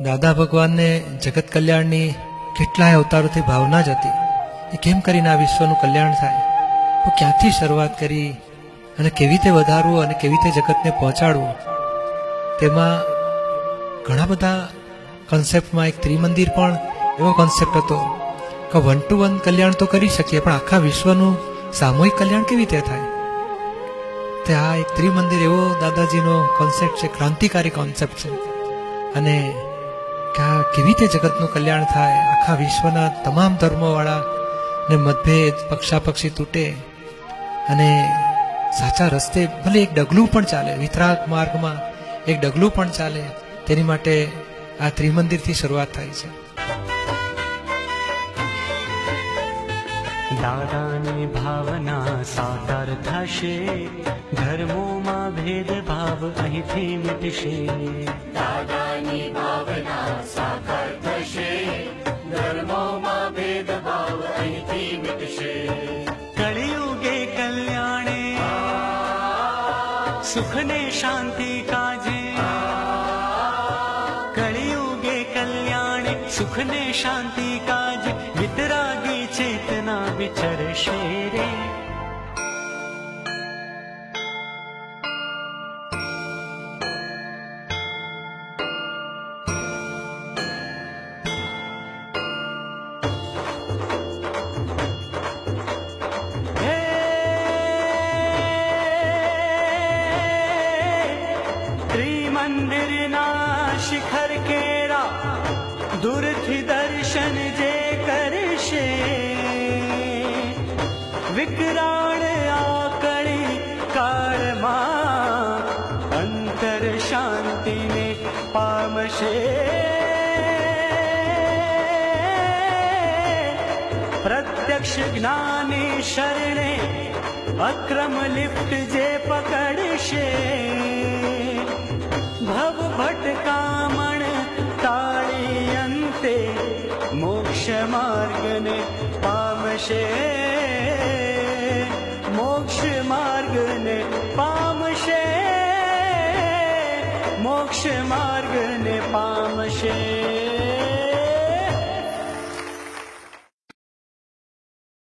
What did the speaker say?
દાદા ભગવાનને જગત કલ્યાણની કેટલાય અવતારોથી ભાવના જ હતી એ કેમ કરીને આ વિશ્વનું કલ્યાણ થાય, તો ક્યાંથી શરૂઆત કરી અને કેવી રીતે વધારવું અને કેવી રીતે જગતને પહોંચાડવું, તેમાં ઘણા બધા કોન્સેપ્ટમાં એક ત્રિમંદિર પણ એવો કોન્સેપ્ટ હતો કે 1 to 1 કલ્યાણ તો કરી શકીએ, પણ આખા વિશ્વનું સામૂહિક કલ્યાણ કેવી રીતે થાય. તે આ એક ત્રિમંદિર એવો દાદાજીનો કોન્સેપ્ટ છે, ક્રાંતિકારી કોન્સેપ્ટ છે. અને કે આ કેવી રીતે જગતનું કલ્યાણ થાય, આખા વિશ્વના તમામ ધર્મોવાળા ને મતભેદ પક્ષાપક્ષી તૂટે અને સાચા રસ્તે ભલે એક ડગલું પણ ચાલે, વિતરાગ માર્ગમાં એક ડગલું પણ ચાલે, તેની માટે આ ત્રિમંદિરથી શરૂઆત થાય છે. દાદાની ભાવના સાકાર થશે, ધર્મોમાં ભેદભાવ અહીંથી મિટશે. દાદાની ભાવના સાકાર થશે, ધર્મોમાં ભેદભાવ અહીંથી મિટશે. કળિયુગે કલ્યાણે સુખને શાંતિ કાજે, કળિયુગે કલ્યાણે સુખને શાંતિ કાજે, વિતરાગી ચેતના વિચરશે રે. ત્રિમંદિરના શિખર કેરા દૂરથી દર્શન જે કરશે, વિકરાળ આકળી કાળમાં અંતર શાંતિને પામશે. પ્રત્યક્ષ જ્ઞાની શરણે અક્રમ લિફ્ટ જે પકડશે, ભવ ભટકામણ તાળી અંતે મોક્ષ માર્ગને પામશે, મોક્ષ માર્ગને પામશે, મોક્ષ માર્ગને પામશે.